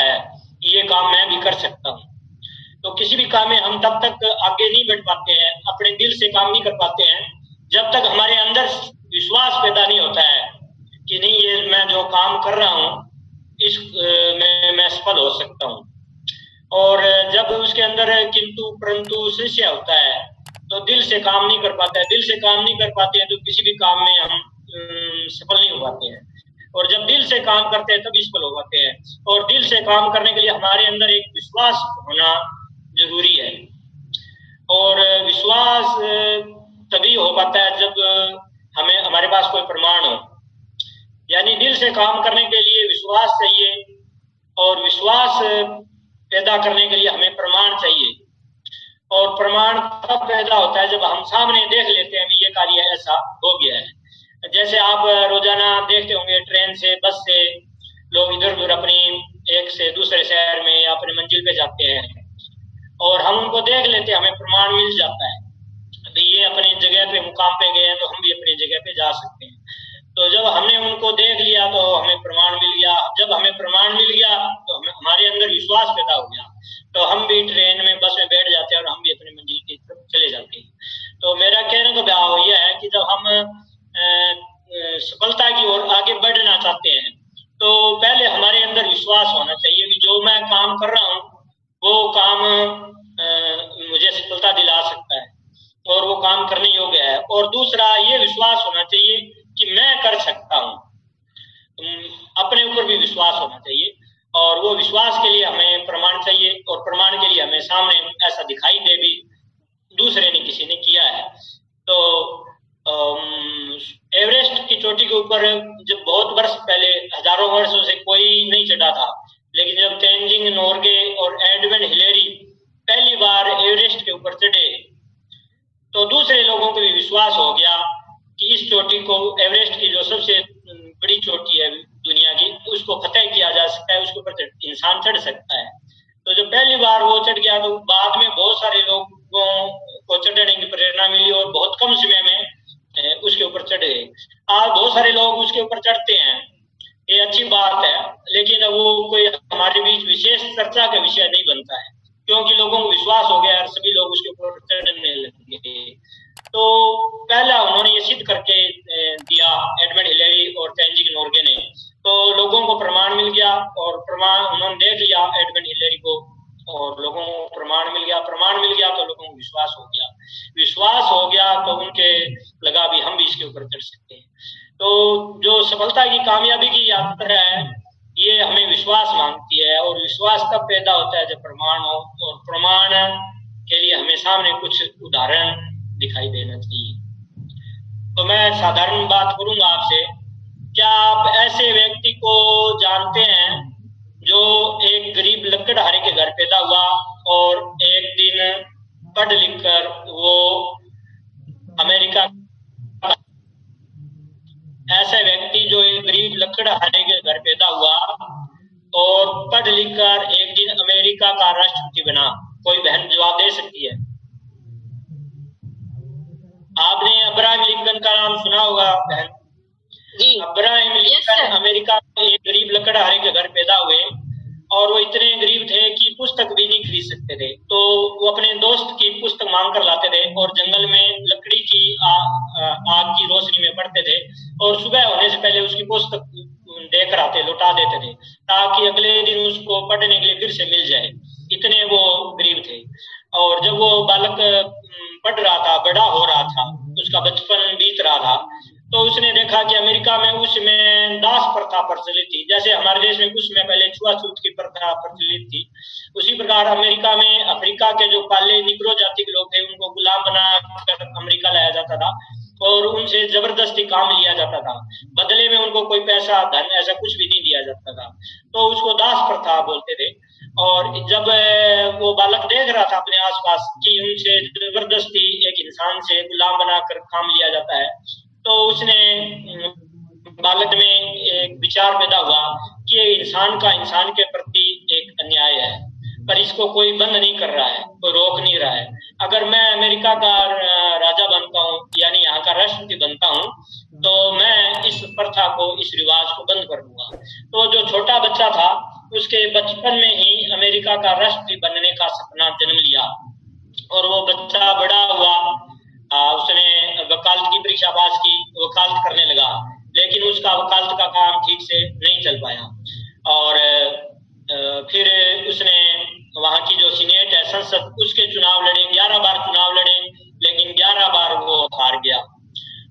है कि ये काम मैं भी कर सकता हूँ। तो किसी भी काम में हम तब तक आगे नहीं बढ़ पाते हैं, अपने दिल से काम नहीं कर पाते हैं, जब तक हमारे अंदर विश्वास पैदा नहीं होता है कि नहीं, ये मैं जो काम कर रहा हूँ इस में मैं सफल हो सकता हूँ। और जब उसके अंदर किंतु परंतु संशय होता है तो दिल से काम नहीं कर पाता है। दिल से काम नहीं कर पाते हैं तो किसी भी काम में हम सफल नहीं हो पाते हैं। और जब दिल से काम करते हैं तभी सफल हो पाते हैं। और दिल से काम करने के लिए हमारे अंदर एक विश्वास होना जरूरी है। और विश्वास तभी हो पाता है जब हमें हमारे पास कोई प्रमाण हो। यानी दिल से काम करने के लिए विश्वास चाहिए, और विश्वास पैदा करने के लिए हमें प्रमाण चाहिए। और प्रमाण तब पैदा होता है जब हम सामने देख लेते हैं ये कार्य ऐसा हो गया है। जैसे आप रोजाना देखते होंगे ट्रेन से, बस से लोग इधर उधर अपनी एक से दूसरे शहर में या अपने मंजिल पे जाते हैं, और हम उनको देख लेते हैं, हमें प्रमाण मिल जाता है अभी ये अपनी जगह पे मुकाम पे गए हैं तो हम भी अपनी जगह पे जा सकते हैं। तो जब हमने उनको देख लिया तो हमें प्रमाण मिल गया। जब हमें प्रमाण मिल गया तो हमारे अंदर विश्वास पैदा हो गया, तो हम भी ट्रेन में बस में बैठ जाते हैं और हम भी अपनी मंजिल की तरफ चले जाते हैं। तो मेरा कहने का भाव यह है कि जब हम सफलता की ओर आगे बढ़ना चाहते हैं तो पहले हमारे अंदर विश्वास होना चाहिए कि जो मैं काम कर रहा हूँ वो काम मुझे सफलता दिला सकता है और वो काम करने योग्य है। और दूसरा ये विश्वास होना चाहिए कि मैं कर सकता हूँ। अपने ऊपर भी विश्वास होना चाहिए, और वो विश्वास के लिए हमें प्रमाण चाहिए, और प्रमाण के लिए हमें सामने ऐसा दिखाई दे भी दूसरे ने किसी ने किया है। तो एवरेस्ट की चोटी के ऊपर जब बहुत वर्ष पहले, हजारों वर्षों से कोई नहीं चढ़ा था, लेकिन जब तेंजिंग नोर्गे और एडमंड हिलेरी पहली बार एवरेस्ट के ऊपर चढ़े तो दूसरे लोगों को भी विश्वास हो गया कि इस चोटी को, एवरेस्ट की जो सबसे बड़ी चोटी है दुनिया की, उसको फतेह किया जा सकता है, उसके ऊपर इंसान चढ़ सकता है। तो जब पहली बार वो चढ़ गया तो बाद में बहुत सारे लोगों को चढ़ने की प्रेरणा मिली और बहुत कम समय में उसके ऊपर चढ़ गए। आज बहुत सारे लोग उसके ऊपर चढ़ते हैं, ये अच्छी बात है, लेकिन वो कोई हमारे बीच विशेष चर्चा का विषय नहीं बनता है, क्योंकि लोगों को विश्वास हो गया और सभी लोग उसके ऊपर चढ़ने लगे। तो पहला उन्होंने ये सिद्ध करके दिया एडमंड हिलेरी और तेंजिंग नोर्गे ने, तो लोगों को प्रमाण मिल गया, और प्रमाण उन्होंने देख लिया एडमंड हिलेरी को, और लोगों को प्रमाण मिल गया। प्रमाण मिल गया तो लोगों को विश्वास हो गया। विश्वास हो गया तो उनके लगा भी हम भी इसके ऊपर चढ़ सकते हैं। तो जो सफलता की, कामयाबी की यात्रा है, ये हमें विश्वास मांगती है, और विश्वास तब पैदा होता है जब प्रमाण हो, और प्रमाण के लिए हमें सामने कुछ उदाहरण दिखाई देना चाहिए। तो मैं साधारण बात करूंगा आपसे, क्या आप ऐसे व्यक्ति को जानते हैं जो एक गरीब लकड़हारे के घर पैदा हुआ और एक दिन पढ़ लिख कर वो अमेरिका, ऐसा व्यक्ति जो एक गरीब लकड़हारे के घर पैदा हुआ और पढ़ लिख कर एक दिन अमेरिका का राष्ट्रपति बना? कोई बहन जवाब दे सकती है? आपने अब्राहम लिंकन का नाम सुना होगा बहन जी। अब्राहम लिंकन अमेरिका में एक गरीब लकड़हारे के घर पैदा हुए, और वो इतने गरीब थे कि पुस्तक भी नहीं खरीद सकते थे। तो वो अपने दोस्त की पुस्तक मांग कर लाते थे और जंगल में लकड़ी की आग की रोशनी में पढ़ते थे, और सुबह होने से पहले उसकी पुस्तक देकर आते, लौटा देते थे, ताकि अगले दिन उसको पढ़ने के लिए फिर से मिल जाए। इतने वो गरीब थे। और जब वो बालक पढ़ रहा था, बड़ा हो रहा था, उसका बचपन बीत रहा था, तो उसने देखा कि अमेरिका में उस समय दास प्रथा प्रचलित थी। जैसे हमारे देश में कुछ समय पहले छुआछूत की प्रथा प्रचलित थी, उसी प्रकार अमेरिका में अफ्रीका के जो पाले निग्रो जाति के लोग थे उनको गुलाम बनाकर अमेरिका लाया जाता था और उनसे जबरदस्ती काम लिया जाता था। बदले में उनको कोई पैसा, धन, ऐसा कुछ भी नहीं दिया जाता था। तो उसको दास प्रथा बोलते थे। और जब वो बालक देख रहा था अपने आसपास कि उनसे जबरदस्ती एक इंसान से गुलाम बनाकर काम लिया जाता है, तो उसने बालक में एक विचार पैदा हुआ कि ये इंसान का इंसान के प्रति एक अन्याय है, पर इसको कोई बंद नहीं कर रहा है, कोई रोक नहीं रहा है। अगर मैं अमेरिका का राजा बनता हूँ, यानी यहाँ का राष्ट्रपति बनता हूँ, तो मैं इस प्रथा को, इस रिवाज को बंद कर दूंगा। तो जो छोटा बच्चा था उसके उसके बचपन में ही अमेरिका का राष्ट्रपति बनने का सपना जन्म लिया और वो बच्चा बड़ा हुआ, उसने वकालत की परीक्षा पास की, वकालत करने लगा, लेकिन उसका वकालत का काम ठीक से नहीं चल पाया और फिर उसने वहां की जो सीनेट है, संसद, उसके चुनाव लड़े, 11 बार चुनाव लड़े, लेकिन 11 बार वो हार गया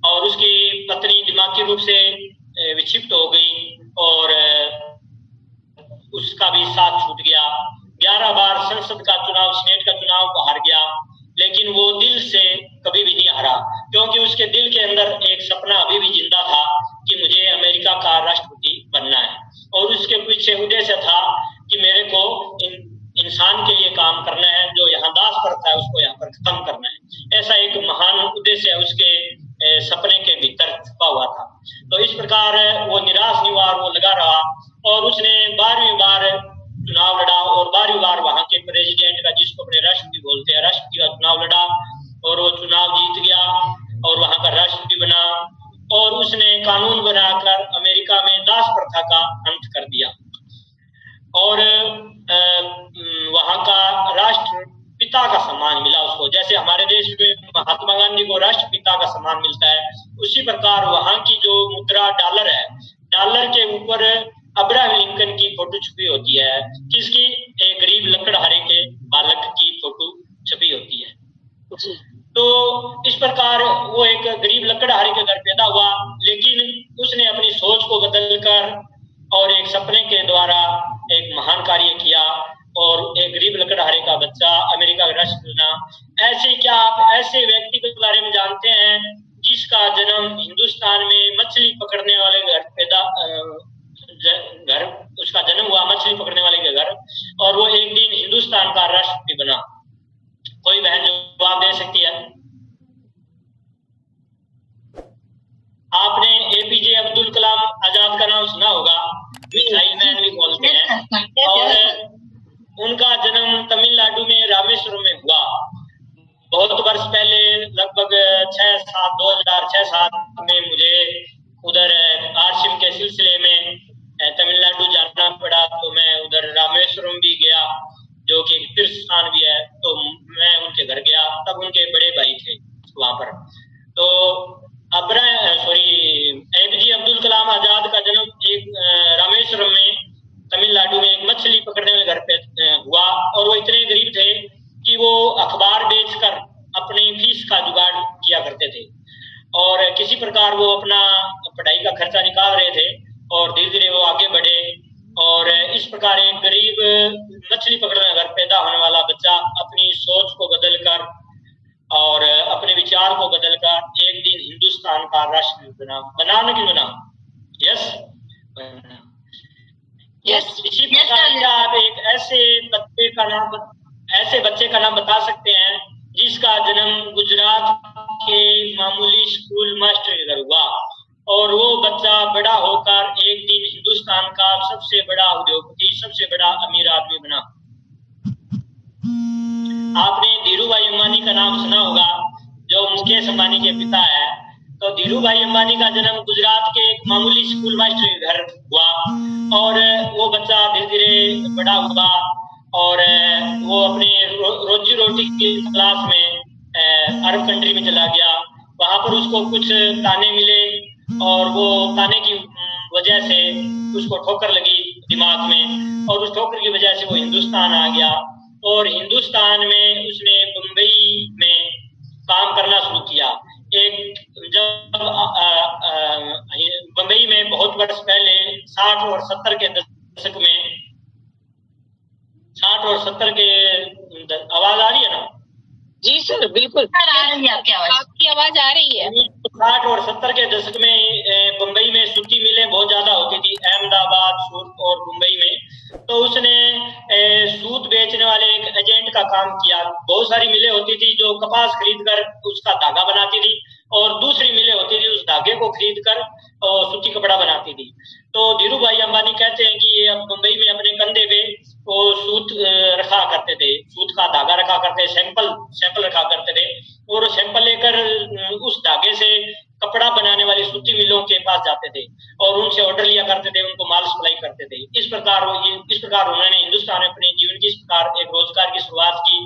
और उसकी पत्नी दिमागी रूप से विक्षिप्त हो गई और उसका भी साथ छूट गया। 11 बार संसद का चुनाव, सीनेट का चुनाव हार गया, लेकिन वो दिल से कभी भी नहीं हारा, क्योंकि उसके दिल के अंदर एक सपना अभी भी जिंदा था कि मुझे अमेरिका का राष्ट्रपति बनना है और उसके पीछे उद्देश्य था कि मेरे को इंसान के लिए काम करना है, जो यहाँ दास प्रथा है उसको यहाँ पर खत्म करना है। ऐसा एक महान उद्देश्य उसके सपने के भीतर छुपा हुआ था। तो इस प्रकार वो निराश नहीं हुआ, वो लगा रहा और उसने 12वीं बार चुनाव लड़ा और 12वीं बार वहां के प्रेसिडेंट का, जिसको अपने राष्ट्रपति बोलते हैं, राष्ट्रपति का चुनाव लड़ा और वो चुनाव जीत गया और वहां का राष्ट्रपति बना और उसने कानून बनाकर अमेरिका में दास प्रथा का अंत कर दिया और वहां का राष्ट्रपिता का सम्मान मिला उसको। जैसे हमारे देश में महात्मा गांधी को राष्ट्रपिता का सम्मान मिलता है, उसी प्रकार वहां की जो मुद्रा डॉलर है, डॉलर के ऊपर अब्राहम लिंकन की फोटो छपी होती है, किसकी? एक गरीब लकड़हारे के बालक की फोटो छपी होती है। तो इस प्रकार वो एक गरीब लकड़हारे के घर पैदा हुआ, लेकिन उसने अपनी सोच को बदलकर और एक सपने के द्वारा एक महान कार्य किया और एक गरीब लकड़हारे का बच्चा अमेरिका का राष्ट्रपति बना। ऐसे क्या आप ऐसे व्यक्ति के बारे में जानते हैं जिसका जन्म हिंदुस्तान में मछली पकड़ने वाले घर उसका जन्म हुआ, मछली पकड़ने वाले के घर, और वो एक दिन हिंदुस्तान का राष्ट्रपति बना? कोई बहन जवाब दे सकती है? आपने एपीजे अब्दुल कलाम आजाद का नाम सुना होगा, मिसाइल मैन भी बोलते हैं, और उनका जन्म तमिलनाडु में रामेश्वरम में हुआ बहुत वर्ष पहले, लगभग 2006-7 में मुझे उधर आश्रम के सिलसिले में तमिलनाडु जाना पड़ा, तो मैं उधर रामेश्वरम भी गया जो कि एक तीर्थ स्थान भी है, तो मैं उनके घर गया, तब उनके बड़े भाई थे वहां पर। तो एपीजे अब्दुल कलाम आजाद का जन्म एक रामेश्वरम में तमिलनाडु में एक मछली पकड़ने वाले घर पे हुआ और वो इतने गरीब थे कि वो अखबार बेचकर अपनी फीस का जुगाड़ किया करते थे और किसी प्रकार वो अपना पढ़ाई का खर्चा निकाल रहे थे और धीरे धीरे वो आगे बढ़े और इस प्रकार एक गरीब मछली पकड़ने घर पैदा होने वाला बच्चा अपनी सोच को बदलकर और अपने विचार को बदलकर एक दिन हिंदुस्तान का राष्ट्रपति बना। बनाना क्यों बना? यस, इसी प्रकार क्या आप एक ऐसे बच्चे का नाम बता सकते हैं जिसका जन्म गुजरात के मामूली स्कूल मास्टर के घर हुआ और वो बच्चा बड़ा होकर एक दिन हिंदुस्तान का सबसे बड़ा उद्योगपति, सबसे बड़ा अमीर आदमी बना? आपने धीरू भाई अंबानी का नाम सुना होगा, जो मुकेश अंबानी के पिता है। तो धीरू भाई अंबानी का जन्म गुजरात के एक मामूली स्कूल मास्टर के घर हुआ और वो बच्चा धीरे धीरे बड़ा हुआ और वो अपने रोजी रोटी की तलाश में अरब कंट्री में चला गया। वहां पर उसको कुछ ताने मिले और वो ताने की वजह से उसको ठोकर लगी दिमाग में और उस ठोकर की वजह से वो हिंदुस्तान आ गया और हिंदुस्तान में उसने बम्बई में काम करना शुरू किया। जब बम्बई में बहुत वर्ष पहले 60 और 70 के दशक में, 60 और 70 के, आवाज आ रही है ना? जी सर, बिल्कुल आ रही है आपकी आवाज आ रही है। 60 और 70 के दशक में बम्बई में सूती मिलें बहुत ज्यादा होती थी, अहमदाबाद, सूरत और मुंबई में। तो उसने सूत बेचने वाले एक एजेंट का काम किया। बहुत सारी मिलें होती थी जो कपास खरीद कर उसका धागा बनाती थी और दूसरी मिलें होती थी उस धागे को खरीद कर सूती कपड़ा बनाती थी। तो धीरू भाई अंबानी कहते हैं कि ये अब मुंबई में अपने कंधे पे वो सूत रखा करते थे, सूत का धागा रखा करते, सैंपल रखा करते थे और सैंपल लेकर उस धागे से कपड़ा बनाने वाली सूती मिलों के पास जाते थे और उनसे ऑर्डर लिया करते थे, उनको माल सप्लाई करते थे। इस प्रकार प्रकार उन्होंने हिंदुस्तान में अपने जीवन की इस प्रकार एक रोजगार की शुरुआत की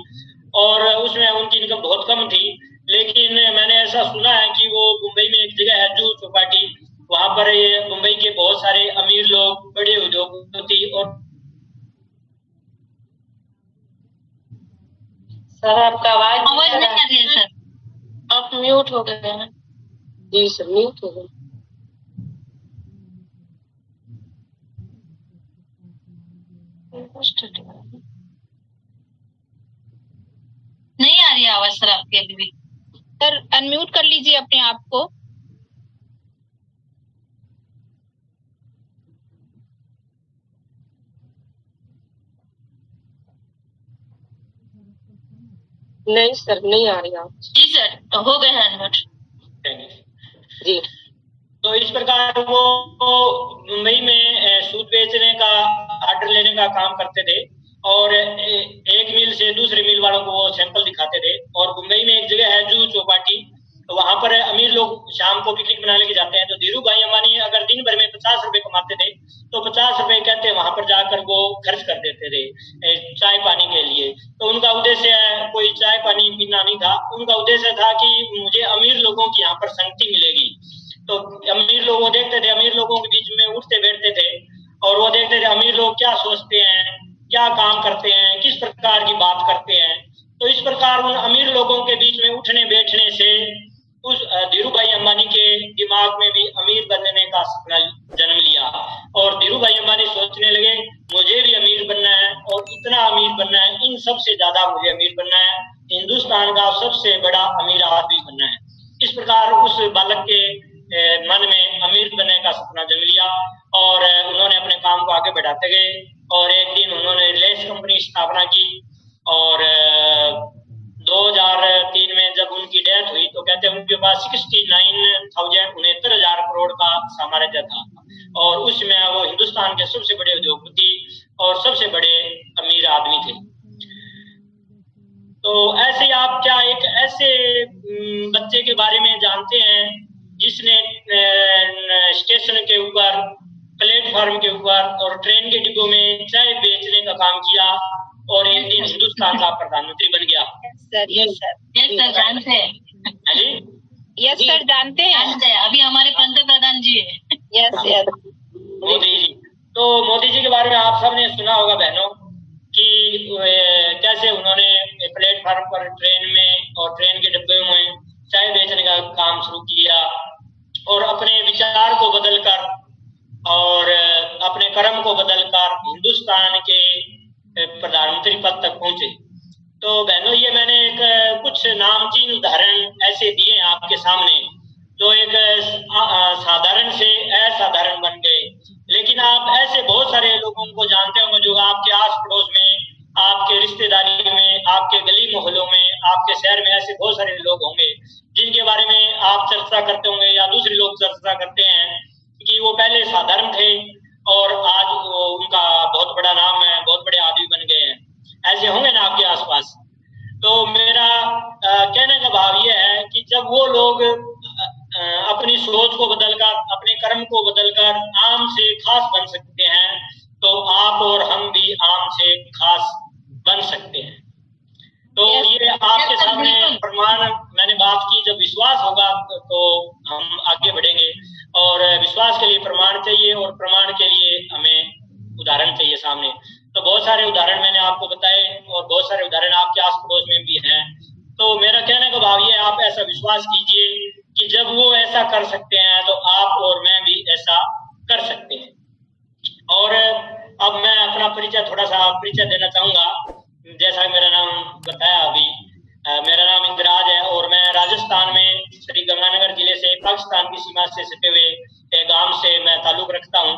और उसमें उनकी इनकम बहुत कम थी। लेकिन मैंने ऐसा सुना है कि वो मुंबई में एक जगह है जुहू चौपाटी, वहां पर ये मुंबई के बहुत सारे अमीर लोग, बड़े उद्योगपति और सर आपका आवाज नहीं आ रही है सर, आप म्यूट हो गए हैं। जी सर म्यूट हो गए। नहीं आ रही आवाज सर आपकी अभी भी। सर अनम्यूट कर लीजिए अपने आप को। नहीं सर नहीं आ रही आवाज। जी सर हो गए हैं अनम्यूट। जी तो इस प्रकार वो मुंबई में सूत बेचने का ऑर्डर लेने का काम करते थे और एक मिल से दूसरे मिल वालों को वो सैंपल दिखाते थे। और मुंबई में एक जगह है जुहू चौपाटी, तो वहां पर अमीर लोग शाम को पिकनिक मनाने के जाते हैं। तो धीरू भाई अंबानी अगर दिन भर में 50 रुपए कमाते थे तो 50 रुपए कहते हैं वहां पर जाकर वो खर्च कर देते थे चाय पानी के लिए। तो उनका उद्देश्य कोई चाय पानी पीना नहीं था, उनका उद्देश्य था कि मुझे अमीर लोगों की यहाँ पर संगति मिलेगी। तो अमीर लोग वो देखते थे, अमीर लोगों के बीच में उठते बैठते थे और वो देखते थे अमीर लोग क्या सोचते हैं, क्या काम करते हैं, किस प्रकार की बात करते हैं। तो इस प्रकार उन अमीर लोगों के बीच में उठने बैठने से उस धीरू भाई अंबानी के दिमाग में भी अमीर बनने का सपना जन्म लिया और धीरू भाई अंबानी सोचने लगे मुझे भी अमीर बनना है और इतना अमीर बनना है, इन सबसे ज्यादा मुझे अमीर बनना है, हिंदुस्तान का सबसे बड़ा अमीर आदमी बनना है। इस प्रकार उस बालक के मन में अमीर बनने का सपना जन्म लिया और उन्होंने अपने काम को आगे बढ़ाते गए और एक दिन उन्होंने रिलायंस कंपनी स्थापना की और 2003 में जब उनकी डेथ हुई तो कहते हैं उनके पास 69,000 करोड़ का साम्राज्य था और उसमें वो हिंदुस्तान के सबसे बड़े उद्योगपति और सबसे बड़े अमीर आदमी थे। तो ऐसे आप क्या एक ऐसे बच्चे के बारे में जानते हैं जिसने स्टेशन के ऊपर, प्लेटफॉर्म के ऊपर और ट्रेन के डिब्बों में चाय बेचने का काम किया और एक दिन हिंदुस्तान का प्रधानमंत्री बन गया? यस सर जानते हैं। जी यस सर जानते हैं, अभी हमारे पंत प्रधान जी है। यस मोदी जी। तो मोदी जी के बारे में आप सबने सुना होगा बहनों कि कैसे उन्होंने प्लेटफॉर्म पर ट्रेन में और ट्रेन के डिब्बे में चाय बेचने का काम शुरू किया और अपने विचार को बदलकर और अपने कर्म को बदलकर हिंदुस्तान के प्रधानमंत्री पद तक पहुंचे। तो बहनों ये मैंने एक कुछ नामचीन उदाहरण ऐसे दिए आपके सामने जो एक साधारण से असाधारण बन गए, लेकिन आप ऐसे बहुत सारे लोगों को जानते होंगे जो आपके आस पड़ोस में, आपके रिश्तेदारी में, आपके गली मोहल्लों में, आपके शहर में ऐसे बहुत सारे लोग होंगे जिनके बारे में आप चर्चा करते होंगे या दूसरे लोग चर्चा करते हैं कि वो पहले साधारण थे और आज वो उनका बहुत बड़ा नाम है, बहुत बड़े आदमी बन गए हैं। ऐसे होंगे ना आपके आसपास? तो मेरा कहने का भाव ये है कि जब वो लोग अपनी सोच को बदलकर, अपने कर्म को बदलकर आम से खास बन सकते हैं तो आप और हम भी आम से खास बन सकते हैं। तो ये आपके सामने प्रमाण मैंने बात की। जब विश्वास होगा तो हम आगे बढ़ेंगे और विश्वास के लिए प्रमाण चाहिए और प्रमाण के लिए हमें उदाहरण चाहिए सामने। तो बहुत सारे उदाहरण मैंने आपको बताए और बहुत सारे उदाहरण आपके आस पड़ोस में भी हैं। तो मेरा कहने का भाव ये, आप ऐसा विश्वास कीजिए कि जब वो ऐसा कर सकते हैं तो आप और मैं भी ऐसा कर सकते हैं। और अब मैं अपना परिचय थोड़ा सा परिचय देना चाहूंगा। जैसा मेरा नाम बताया अभी, मेरा नाम इंद्राज है और मैं राजस्थान में श्री गंगानगर जिले से पाकिस्तान की सीमा से सटे हुए एक गांव से मैं ताल्लुक रखता हूं।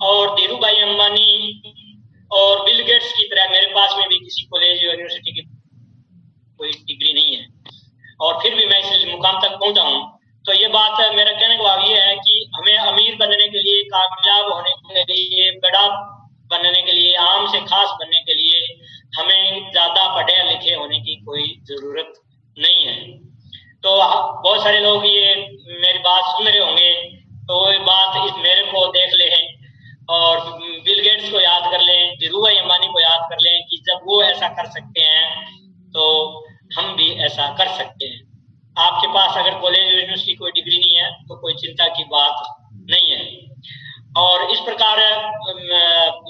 और धीरू भाई अंबानी और बिल गेट्स की तरह मेरे पास में भी किसी कॉलेज या यूनिवर्सिटी की कोई डिग्री नहीं है और फिर भी मैं इस मुकाम तक पहुंचा हूं। तो ये बात मेरा कहने का भाव ये है कि हमें अमीर बनने के लिए, कामयाब होने के लिए, बड़ा बनने के लिए, आम से खास बनने के लिए हमें ज्यादा पढ़े लिखे होने की कोई जरूरत नहीं है। तो बहुत सारे लोग ये मेरी बात सुन रहे होंगे तो ये बात मेरे को देख ले और बिल गेट्स को याद कर लें, धीरू वो ऐसा कर सकते हैं तो हम भी ऐसा कर सकते हैं। आपके पास अगर कॉलेज यूनिवर्सिटी कोई डिग्री नहीं है तो कोई चिंता की बात नहीं है। और इस प्रकार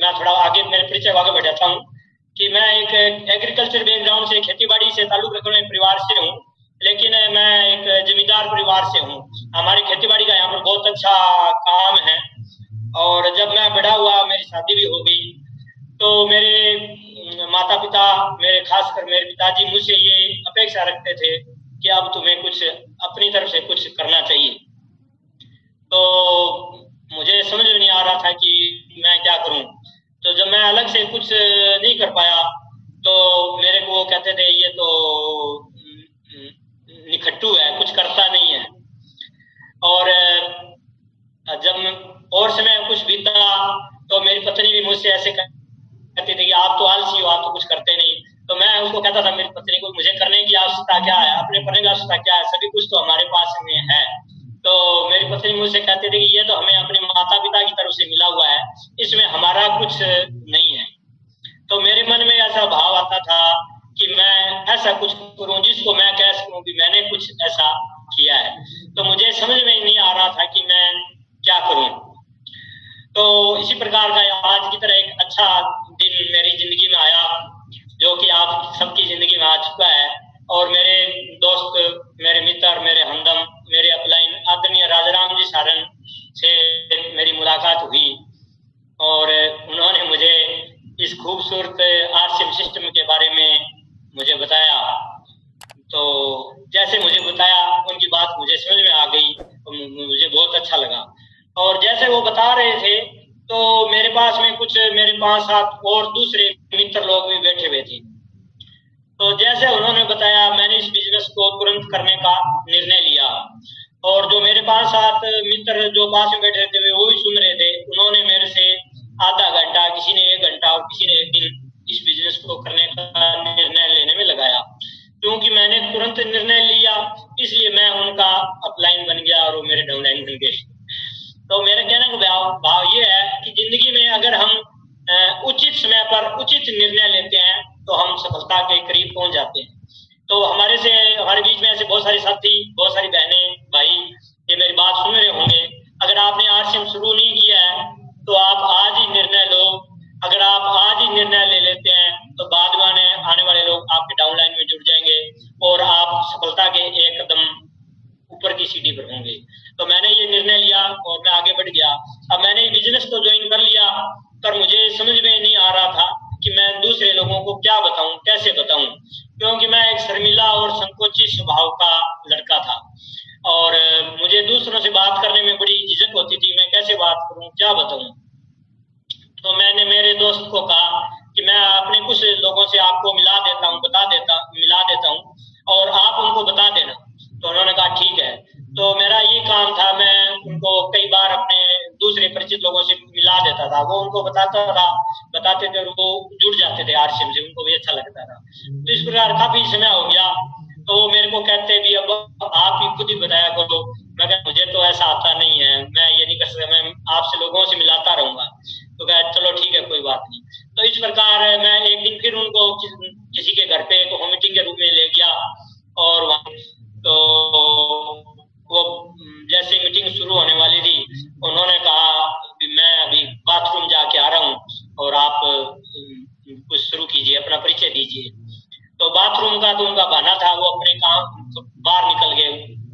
मैं थोड़ा आगे मेरे परिचय को आगे बढ़ाता हूँ कि मैं एक एग्रीकल्चर बैकग्राउंड से, खेती बाड़ी से ताल्लुक रखने वाले परिवार से हूँ, लेकिन मैं एक जमींदार परिवार से हूँ। हमारी खेती बाड़ी का यहाँ पर बहुत अच्छा काम है। और जब मैं बड़ा हुआ, मेरी शादी भी हो गई, तो मेरे माता पिता, मेरे खासकर मेरे पिताजी मुझसे ये अपेक्षा रखते थे कि अब तुम्हें कुछ अपनी तरफ से कुछ करना चाहिए। तो मुझे समझ में नहीं आ रहा था कि मैं क्या करूं। तो जब मैं अलग से कुछ नहीं कर पाया तो मेरे को वो कहते थे ये तो निखट्टू है, कुछ करता नहीं है। और जब और समय कुछ बीता तो मेरी पत्नी भी मुझसे ऐसे कहती थी कि आप तो आलसी हो, आप तो कुछ करते नहीं। तो मैं उसको कहता था मेरी पत्नी को, मुझे करने की आवश्यकता क्या है, अपने करने की आवश्यकता क्या है, सभी कुछ तो हमारे पास में है। तो मेरी पत्नी मुझसे कहती थी कि ये तो हमें अपने माता पिता की तरफ से मिला हुआ है, इसमें हमारा कुछ नहीं है। तो मेरे मन में ऐसा भाव आता था कि मैं ऐसा कुछ करूं जिसको मैं कह सकूं कि मैंने कुछ ऐसा किया है। तो मुझे समझ में नहीं आ रहा था कि मैं क्या करूं। तो इसी प्रकार का आज की तरह एक अच्छा दिन मेरी जिंदगी में आया, जो कि आप सबकी जिंदगी में आ चुका है। और मेरे दोस्त, मेरे मित्र, मेरे हमदम, मेरे अपलाइन आदरणीय राजाराम जी सारन से मेरी मुलाकात हुई और उन्होंने मुझे इस खूबसूरत आरसीएम सिस्टम के बारे में मुझे बताया। तो जैसे मुझे बताया उनकी बात मुझे समझ में आ गई तो मुझे बहुत अच्छा लगा। और जैसे वो बता रहे थे तो मेरे पास में कुछ मेरे 5-7 और दूसरे मित्र लोग भी बैठे हुए थे। तो जैसे उन्होंने बताया मैंने इस बिजनेस को तुरंत करने का निर्णय लिया। और जो मेरे 5-7 मित्र जो पास में बैठे थे वो भी सुन रहे थे। उन्होंने मेरे से आधा घंटा, किसी ने 1 घंटा और किसी ने 1 दिन इस बिजनेस को करने का निर्णय लेने में लगाया। क्योंकि मैंने तुरंत निर्णय लिया इसलिए मैं उनका अपलाइन बन गया और वो मेरे डाउनलाइन बन गए। तो मेरे कहने का भाव ये है कि जिंदगी में अगर हम उचित समय पर उचित निर्णय लेते हैं तो हम सफलता के करीब पहुंच जाते हैं। तो हमारे बीच में ऐसे बहुत सारे साथी, बहुत सारी बहनें, भाई ये मेरी बात सुन रहे होंगे। अगर आपने आरसीएम शुरू नहीं किया है तो आप आज ही निर्णय लो। अगर आप आज ही निर्णय ले लेते हैं तो बाद में आने वाले लोग आपके डाउनलाइन में जुड़ जाएंगे और आप सफलता के एक कदम ऊपर की सीढ़ी पर होंगे। तो मैंने ये निर्णय लिया और मैं आगे बढ़ गया। अब मैंने बिजनेस को ज्वाइन कर लिया पर मुझे समझ में नहीं आ रहा था कि मैं दूसरे लोगों को क्या बताऊं, कैसे बताऊं, क्योंकि मैं एक शर्मिला और संकोची स्वभाव का लड़का था और मुझे दूसरों से बात करने में बड़ी झिझक होती थी। मैं कैसे बात करूं, क्या बताऊं। तो मैंने मेरे दोस्त को कहा कि मैं अपने कुछ लोगों से आपको मिला देता हूं और आप उनको बता देना। तो उन्होंने कहा ठीक है। तो मेरा ये काम था, मैं उनको कई बार अपने दूसरे परिचित लोगों से मिला देता था, वो उनको बताते थे और वो जुड़ जाते थे आरसीएम से, उनको भी अच्छा लगता था। तो इस प्रकार काफी समय हो गया। तो मेरे को कहते भी अब आप ही खुद ही बताया करो। मैं कहा मुझे तो ऐसा आता नहीं है, मैं ये नहीं कर सकता, मैं आपसे लोगों से मिलाता रहूंगा। तो कहा चलो ठीक है कोई बात नहीं। तो इस प्रकार मैं एक दिन फिर उनको किसी के घर पे एक होम मीटिंग के रूप में ले गया और वहां तो वो जैसे मीटिंग शुरू होने वाली थी उन्होंने कहा कि मैं अभी बाथरूम जाके आ रहा हूँ और आप कुछ शुरू कीजिए, अपना परिचय दीजिए। तो बाथरूम का तो उनका बहाना था, वो अपने काम बाहर निकल गए,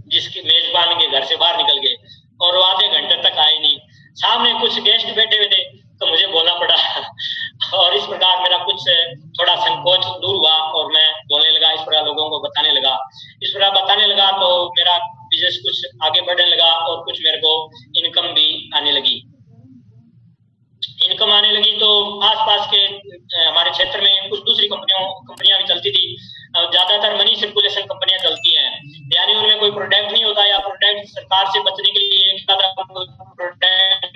जिसके मेजबान के घर से बाहर निकल गए और वो आधे घंटे तक आए नहीं। सामने कुछ गेस्ट बैठे हुए थे तो मुझे बोलना पड़ा और इस प्रकार मेरा कुछ थोड़ा संकोच दूर हुआ और मैं बोलने लगा, इस प्रकार लोगों को बताने लगा। इस प्रकार बताने लगा तो मेरा बिजनेस कुछ आगे बढ़ने लगा और कुछ मेरे को इनकम भी आने लगी। तो आसपास के हमारे क्षेत्र में कुछ दूसरी कंपनियां भी चलती थी। ज्यादातर मनी सर्कुलेशन कंपनियां चलती हैं, यानी उनमें कोई प्रोडक्ट नहीं होता या प्रोडक्ट सरकार से बचने के लिए एक प्रोडक्ट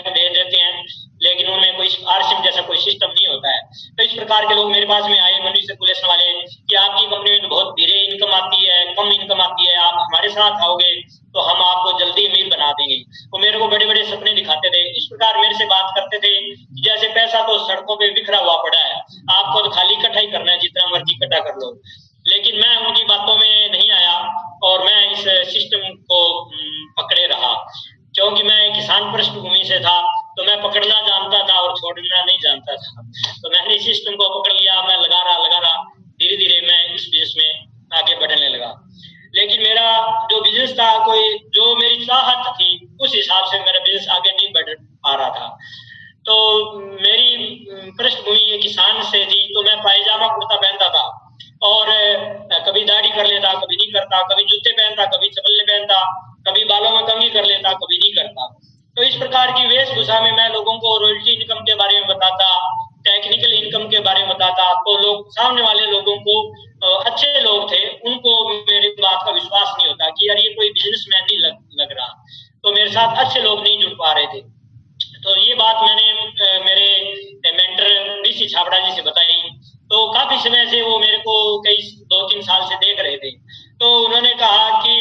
दे देते हैं, लेकिन उनमें कोई आरसीएम जैसा कोई सिस्टम नहीं होता है। तो इस प्रकार के लोग मेरे पास में आए, मनी सर्कुलेशन वाले, कि आपकी कंपनी में तो बहुत धीरे इनकम आती है, कम इनकम आती है, आप हमारे साथ आओगे तो हम आपको जल्दी अमीर बना देंगे। वो मेरे को बड़े बड़े सपने दिखाते थे। इस प्रकार मेरे से बात करते थे कि जैसे पैसा तो सड़कों पे बिखरा हुआ पड़ा है, आपको तो खाली इकट्ठा ही करना है, कर लो, लेकिन मैं उनकी बातों में नहीं आया और मैं इस सिस्टम को पकड़े रहा, क्योंकि मैं किसान पृष्ठभूमि से था तो मैं पकड़ना जानता था और छोड़ना नहीं जानता था। तो मैंने सिस्टम को पकड़ लिया, मैं लगा रहा, धीरे धीरे मैं इस बिजनेस में आगे बढ़ने लगा। लेकिन मेरा जो बिजनेस था, कोई जो मेरी चाहत थी उस हिसाब से मेरा बिजनेस आगे नहीं बढ़ पा रहा था। तो मेरी पृष्ठभूमि ये किसान से थी, तो मैं पायजामा कुर्ता पहनता था और कभी दाढ़ी कर लेता, कभी नहीं करता, कभी जूते पहनता, कभी चप्पलें पहनता, कभी बालों में कंघी कर लेता, कभी नहीं करता। तो इस प्रकार की वेशभूषा में मैं लोगों को रॉयल्टी इनकम के बारे में बताता, टेक्निकल इनकम के बारे में बताता, तो लोग, सामने वाले लोगों को, अच्छे लोग थे, उनको मेरी बात का विश्वास नहीं होता कि यार ये कोई बिजनेसमैन नहीं लग रहा। तो मेरे साथ अच्छे लोग नहीं जुड़ पा रहे थे। तो ये बात मैंने मेरे मेंटर बीसी छाबड़ा जी से बताई। तो काफी समय से वो मेरे को कई 2-3 साल से देख रहे थे। तो उन्होंने कहा कि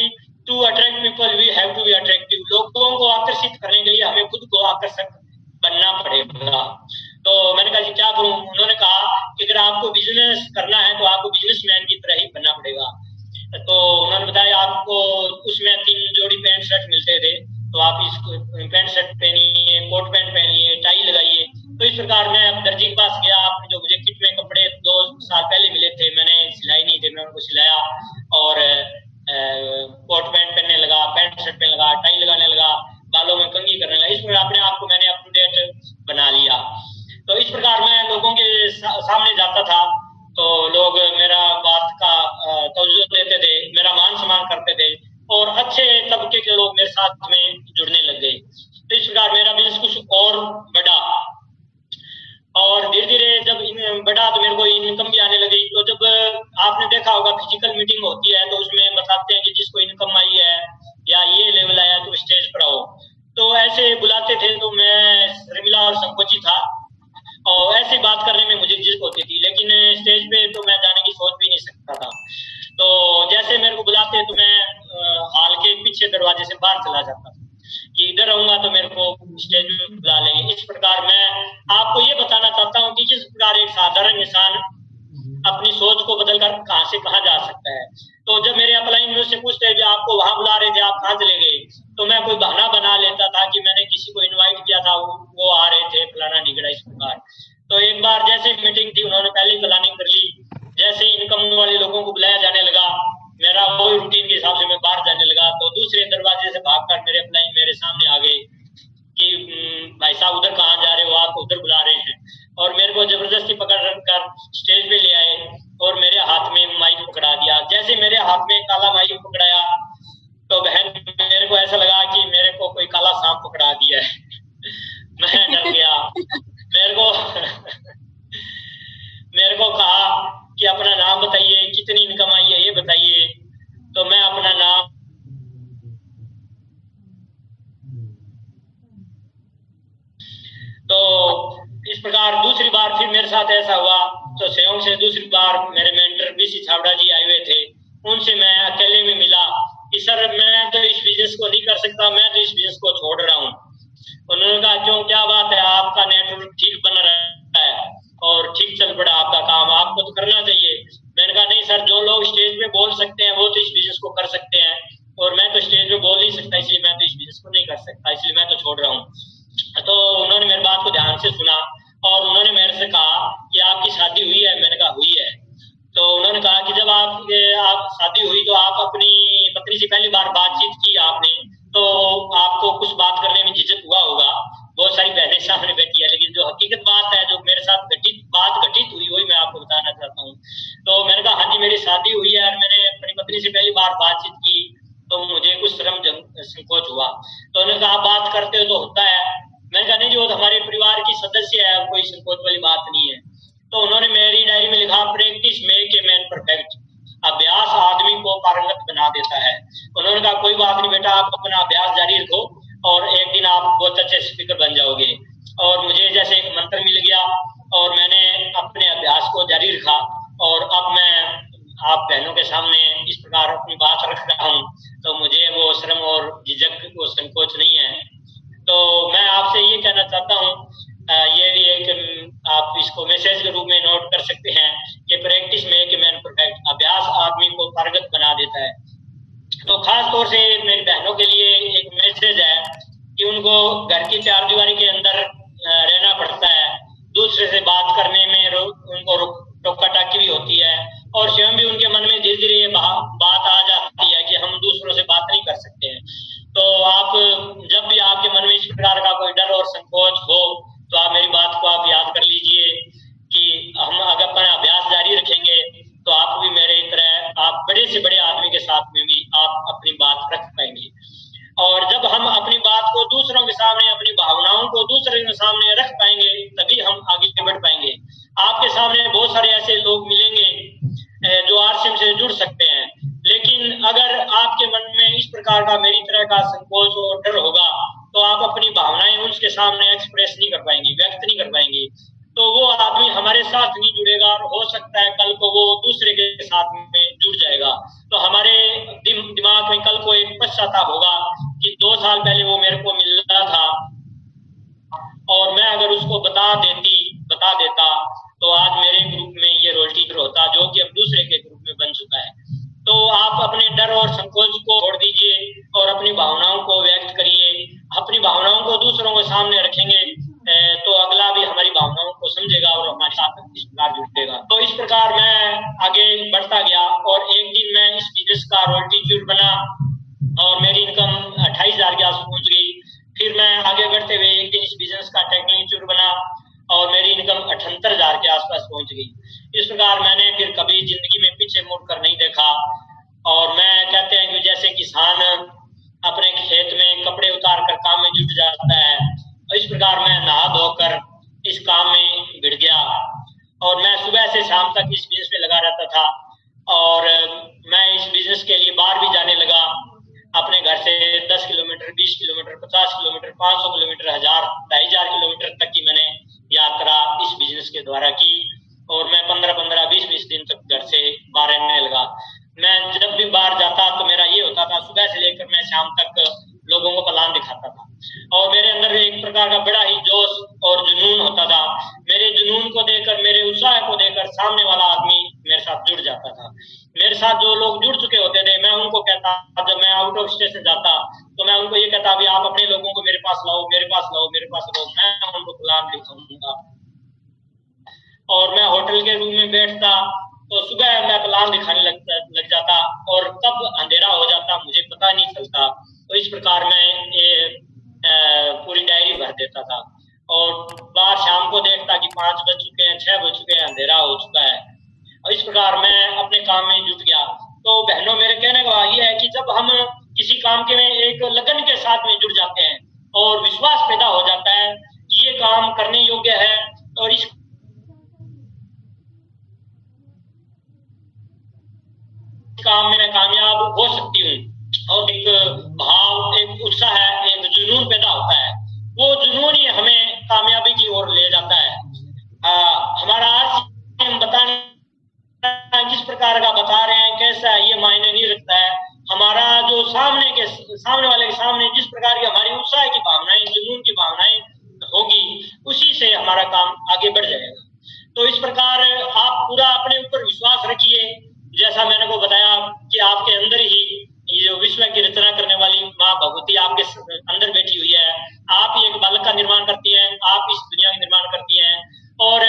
to attract people we have to be attractive. लोगों को आकर्षित करने के लिए हमें खुद को आकर्षक बनना पड़ेगा। तो मैंने कहा जी क्या करूं? उन्होंने कहा कि अगर आपको बिजनेस करना है तो आपको बिजनेसमैन की तरह ही बनना पड़ेगा। तो उन्होंने बताया आपको उसमें 3 जोड़ी पैंट शर्ट मिलते थे, तो आप इसको पैंट शर्ट पहनिए, कोट पैंट पहनिए, टाई लगाइए। तो इस प्रकार मैं अब दर्जी के पास गया। आपने जो मुझे किट में कपड़े 2 साल पहले मिले थे, मैंने सिलाई नहीं थे, मैं उनको सिलाया और कोट पैंट पहनने लगा, पैंट शर्ट पहनने लगा, टाई लगाने लगा, बालों में कंघी करने लगा। इस प्रकार अपने आप को मैंने अप टू डेट बना लिया। तो इस प्रकार मैं लोगों के सामने जाता था तो लोग मेरा बात का तवज्जो देते थे, मेरा मान सम्मान करते थे और अच्छे तबके के लोग मेरे साथ में जुड़ने लग गए। तो इस प्रकार मेरा बिजनेस कुछ और बढ़ा और धीरे धीरे जब बढ़ा तो मेरे को इनकम भी आने लगी। तो जब आपने देखा होगा फिजिकल मीटिंग होती है तो उसमें बताते हैं कि जिसको इनकम आई है या ये लेवल आया तो स्टेज पर आओ। तो ऐसे बुलाते थे तो मैं शर्मिला और संकोची था और ऐसी बात करने में मुझे झिझक होती थी, लेकिन स्टेज पे तो मैं जाने की सोच भी नहीं सकता था। तो जैसे मेरे को बुलाते तो मैं हॉल के पीछे दरवाजे से बाहर चला जाता था कि इधर रहूंगा तो मेरे को स्टेज पे बुला लेंगे। इस प्रकार मैं आपको ये बताना चाहता हूँ कि किस प्रकार एक साधारण इंसान अपनी सोच को बदलकर कहां से कहां जा सकता है। तो जब मेरे अपलाइन मुझसे पूछते हैं आपको वहां बुला रहे थे, आप कहाँ चले गए, तो मैं कोई बहाना बना लेता था कि मैंने किसी को इनवाइट किया था, वो आ रहे थे, फलाना निगड़ा, इस प्रकार। तो एक बार जैसे मीटिंग थी, उन्होंने पहले प्लानिंग कर ली। जैसे इनकम वाले लोगों को बुलाया जाने लगा, मेरा वही रूटीन के हिसाब से मैं बाहर जाने लगा। तो दूसरे दरवाजे से भागकर मेरे अपलाइन मेरे सामने आ गए कि भाई साहब उधर कहाँ जा रहे हो, आपको उधर बुला रहे हैं। और मेरे को जबरदस्ती पकड़ कर स्टेज पे ले आए और मेरे हाथ में माइक पकड़ा दिया। जैसे मेरे हाथ में काला माइक पकड़ाया तो बहन मेरे को ऐसा लगा कि मेरे को कोई काला सांप पकड़ा दिया है। मैं डर गया। मेरे को कहा कि अपना नाम बताइए, कितनी इनकम आई है ये बताइए। तो मैं अपना नाम तो इस प्रकार दूसरी बार फिर मेरे साथ ऐसा हुआ। तो संयोग से दूसरी बार मेरे मेंटर बीसी छाबड़ा जी आए हुए थे, उनसे मैं अकेले में मिला कि सर मैं तो इस बिजनेस को नहीं कर सकता, मैं तो इस बिजनेस को छोड़ रहा हूँ। उन्होंने कहा क्यों, क्या बात है, आपका नेटवर्क ठीक बन रहा है और ठीक चल पड़ा आपका काम, आपको तो करना चाहिए। मैंने कहा नहीं सर, जो लोग स्टेज पे बोल सकते हैं वो तो इस बिजनेस को कर सकते हैं और मैं तो स्टेज पे बोल नहीं सकता, इसलिए मैं तो इस बिजनेस को नहीं कर सकता, इसलिए मैं तो छोड़ रहा हूँ। तो उन्होंने मेरी बात को ध्यान से सुना और उन्होंने मेरे से कहा कि आपकी शादी हुई है? मैंने कहा हुई है। तो उन्होंने कहा कि जब आप शादी हुई तो आप अपनी पत्नी से पहली बार बातचीत की आपने, तो आपको कुछ बात करने में झिझक हुआ होगा, बहुत सारी बहनें सामने बैठी है, लेकिन जो हकीकत बात है, जो मेरे साथ घटित हुई, वही मैं आपको बताना चाहता हूँ। तो मैंने कहा हाँ जी मेरी शादी हुई है और मैंने अपनी पत्नी से पहली बार बातचीत की तो मुझे कुछ शर्म संकोच हुआ। तो उन्होंने कहा बात करते हो तो होता है। मैंने कहा नहीं जी, वो तो हमारे परिवार की सदस्य है, कोई संकोच वाली बात नहीं है। तो उन्होंने मेरी डायरी में लिखा practice make a man perfect, अभ्यास आदमी को पारंगत बना देता है। उन्होंने कहा कोई बात नहीं बेटा, आप अपना अभ्यास जारी रखो और एक दिन आप बहुत अच्छे स्पीकर बन जाओगे। और मुझे जैसे एक मंत्र मिल गया और मैंने अपने अभ्यास को जारी रखा और अब मैं आप बहनों के सामने इस प्रकार अपनी बात रख रहा हूँ, तो मुझे वो शर्म और झिझक, वो संकोच नहीं है। तो मैं आपसे ये कहना चाहता हूँ, ये भी एक आप इसको मैसेज के रूप में नोट कर सकते हैं कि practice make a man perfect. बड़े से बड़े आदमी के साथ में भी आप अपनी बात रख पाएंगे। और जब हम अपनी बात को दूसरों के सामने, अपनी भावनाओं को दूसरों के सामने रख पाएंगे, तभी हम आगे बढ़ पाएंगे। आपके सामने बहुत सारे ऐसे लोग मिलेंगे जो आरसीएम से जुड़ सकते हैं, लेकिन अगर आपके मन में इस प्रकार का मेरी तरह का संकोच और डर होगा तो आप अपनी भावनाएं उसके सामने एक्सप्रेस नहीं कर पाएंगे, व्यक्त नहीं कर पाएंगे, तो वो आदमी हमारे साथ नहीं जुड़ेगा और हो सकता है कल को वो दूसरे के साथ में जुड़ जाएगा। तो हमारे दिमाग में कल को एक पश्चाताप होगा कि 2 साल पहले वो मेरे को मिला था और मैं अगर उसको बता देता तो आज मेरे ग्रुप में ये रोल टीचर होता, जो कि अब दूसरे के ग्रुप में बन चुका है। तो आप अपने डर और संकोच को छोड़ दीजिए और अपनी भावनाओं को व्यक्त करिए। अपनी भावनाओं को दूसरों के सामने रखेंगे तो अगला भी हमारी भावनाओं को समझेगा और हमारे साथ इस प्रकार जुड़ेगा। तो इस प्रकार मैं आगे बढ़ता गया और एक दिन मैं इस बिजनेस का रॉयल्टी टीचर बना और मेरी इनकम 28,000 के आसपास पहुंच गई। फिर मैं आगे बढ़ते हुए एक दिन इस बिजनेस का टेक्निकल टीचर बना और मेरी इनकम 78,000 के आसपास पहुंच गई। इस प्रकार मैंने फिर कभी जिंदगी में पीछे मुड़कर नहीं देखा। और मैं कहते हैं कि जैसे किसान अपने खेत में कपड़े उतार कर काम में जुट जाता है, इस प्रकार मैं नहा धोकर इस काम में भिड़ गया और मैं सुबह से शाम तक इस बिजनेस में लगा रहता था। और मैं इस बिजनेस के लिए बाहर भी जाने लगा। अपने घर से 10 kilometre, 20 kilometre, 50 kilometre, 500 kilometre, 1000, 2500 kilometre तक की मैंने यात्रा इस बिजनेस के द्वारा की और मैं 15-15, 20-20 दिन तक घर से बाहर रहने लगा। मैं जब भी बाहर जाता तो मेरा ये होता था, सुबह से लेकर मैं शाम तक लोगों को प्लान दिखाता था और मेरे अंदर एक प्रकार का बड़ा ही जोश और जुनून होता था। मेरे जुनून को देखकर, मेरे उत्साह को देखकर सामने वाला आदमी मेरे साथ जुड़ जाता था। मेरे साथ जो लोग जुड़ चुके होते थे, मैं उनको कहता, जब मैं आउट ऑफ स्टेशन जाता तो मैं उनको ये कहता, अभी आप अपने लोगों को मेरे पास लाओ, मेरे पास लाओ, मेरे पास लाओ, मैं उनको प्लान दिखाऊंगा। और मैं होटल के रूम में बैठता तो सुबह मैं प्लान दिखाने लग जाता और कब अंधेरा हो जाता मुझे पता नहीं चलता। तो इस प्रकार मैं ये पूरी डायरी भर देता था और बाहर शाम को देखता कि 5 बज चुके हैं, 6 बज चुके हैं, अंधेरा हो चुका है। और इस प्रकार मैं अपने काम में जुट गया। तो बहनों, मेरे कहने का ये है कि जब हम किसी काम के में एक लगन के साथ में जुड़ जाते हैं और विश्वास पैदा हो जाता है ये काम करने योग्य है और इस काम में मैं कामयाब हो सकती हूँ और एक भाव, एक उत्साह, एक जुनून पैदा होता है। वो जुनून ही हमें कामयाबी की ओर ले जाता है। हमारा आज हम बताने किस प्रकार का बता रहे हैं, कैसा है, ये मायने नहीं रखता है। हमारा जो सामने वाले के सामने जिस प्रकार की हमारी उत्साह की भावनाएं, जुनून की भावनाएं होगी, उसी से हमारा काम आगे बढ़ जाएगा। तो इस प्रकार आप पूरा अपने ऊपर विश्वास रखिए। जैसा मैंने को बताया कि आपके अंदर ही ये जो विश्व की रचना करने वाली माँ भगवती आपके अंदर बैठी हुई है। आप ही एक बालक का निर्माण करती हैं, आप इस दुनिया का निर्माण करती हैं। और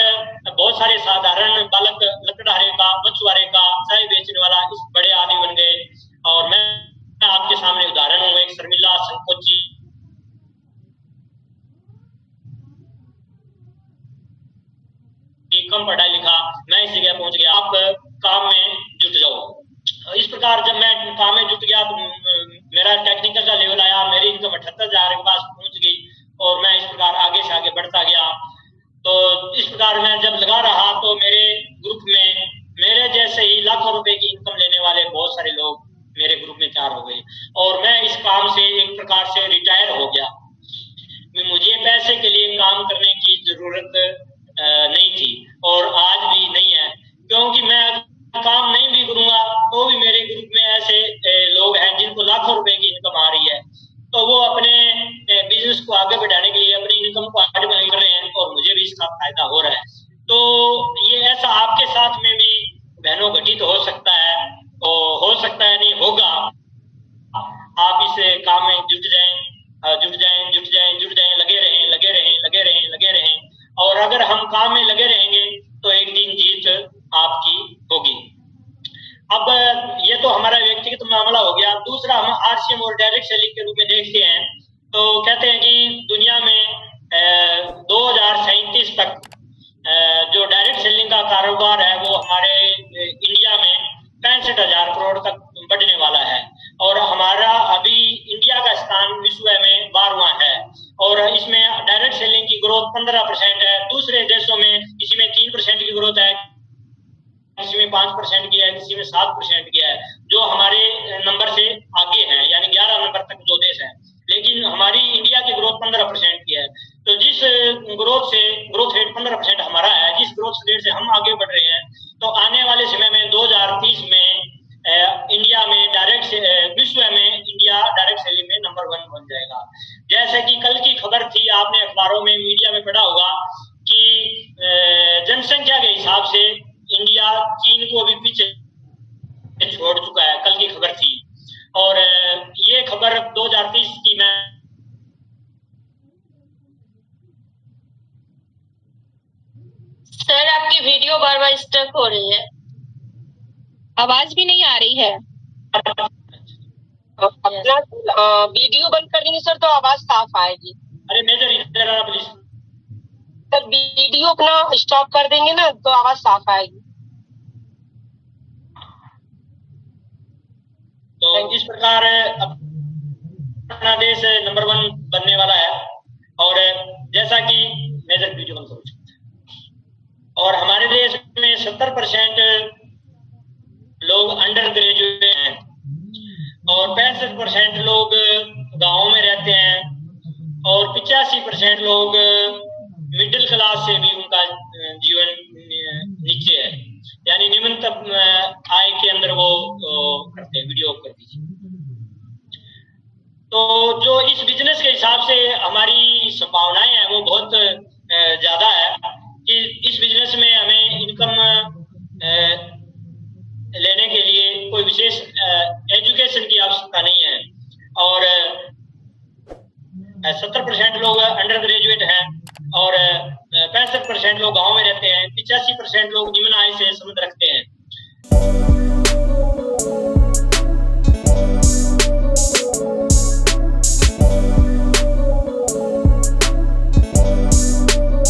बहुत सारे साधारण बालक, लकड़हारे का, मछुआरे का, चाय बेचने वाला, इस बड़े आदमी बन गए। और मैं आपके सामने उदाहरण हूँ, एक शर्मिला, संकोची, कम पढ़ा लिखा, मैं इस जगह पहुंच गया। आप काम में जुट जाओ। इस प्रकार जब मैं काम में जुट गया तो मेरा टेक्निकल का लेवल आया, मेरी इनकम 78,000 के पास पहुंच गई और मैं इस प्रकार आगे से आगे बढ़ता गया। तो इस प्रकार मैं जब लगा रहा तो मेरे ग्रुप में मेरे जैसे ही लाखों रुपए की इनकम लेने वाले बहुत सारे लोग मेरे ग्रुप में तैयार हो गए और मैं इस काम से एक प्रकार से रिटायर हो गया। मुझे पैसे के लिए काम करने की जरूरत नहीं थी और आज भी नहीं है, क्योंकि मैं काम नहीं भी करूंगा तो भी मेरे ग्रुप में ऐसे लोग हैं जिनको लाखों रुपए की इनकम आ रही है। तो वो अपने बिजनेस को आगे बढ़ाने के लिए अपनी इनकम को आगे बढ़ाने कर रहे हैं और मुझे भी इसका फायदा हो रहा है। तो ये ऐसा आपके साथ में भी बहनों घटित हो सकता है, और हो सकता है नहीं होगा। आप इस काम में जुट जाएं, लगे रहें और अगर हम काम में लगे रहेंगे तो एक दिन जीत आपकी होगी। अब ये तो हमारा व्यक्तिगत मामला हो गया। दूसरा, हम आरसीएम और डायरेक्ट सेलिंग के रूप में देखते हैं तो कहते हैं कि दुनिया में 2037 तक जो डायरेक्ट सेलिंग का कारोबार है वो हमारे इंडिया में 65,000 करोड़ तक किसी में 5% किया है, किसी में 7% किया है, जो हमारे नंबर से आगे हैं, यानी 11 नंबर तक जो देश है। लेकिन हमारी इंडिया की ग्रोथ 15% की है। तो जिस ग्रोथ रेट 15% हमारा है, जिस ग्रोथ रेट से हम आगे बढ़ रहे हैं, तो आने वाले समय में 2030 में इंडिया में विश्व में इंडिया डायरेक्ट सेलिंग में नंबर 1 बन जाएगा। जैसे कि कल की खबर थी, आपने अखबारों में, मीडिया में पढ़ा होगा कि जनसंख्या के हिसाब से इंडिया चीन को भी पीछे छोड़ चुका है, कल की खबर थी। और ये खबर 2030 की मैं सर आपकी वीडियो बार बार स्टक हो रही है, आवाज भी नहीं आ रही है। अपना वीडियो बंद कर देंगे सर तो आवाज साफ आएगी। अरे मेजर इधर आना प्लीज। सर वीडियो अपना स्टॉप कर देंगे ना तो आवाज साफ आएगी। तो इस प्रकार अपना देश नंबर 1 बनने वाला है। और जैसा कि मेजर वीडियो बंद करो, और हमारे देश में 70% लोग अंडर ग्रेजुएट हैं और 65% लोग गांव में रहते हैं और 85% लोग मिडिल क्लास से भी उनका जीवन नीचे है, यानी निम्नतम आय के अंदर वो करते हैं। वीडियो कर दीजिए। तो जो इस बिजनेस के हिसाब से हमारी संभावनाएं हैं वो बहुत ज्यादा है कि इस बिजनेस में हमें इनकम लेने के लिए कोई विशेष एजुकेशन की आवश्यकता नहीं है। और 70% लोग अंडर ग्रेजुएट हैं और 65% लोग गांव में रहते हैं, 85% लोग निम्न आय से संबंध रखते हैं।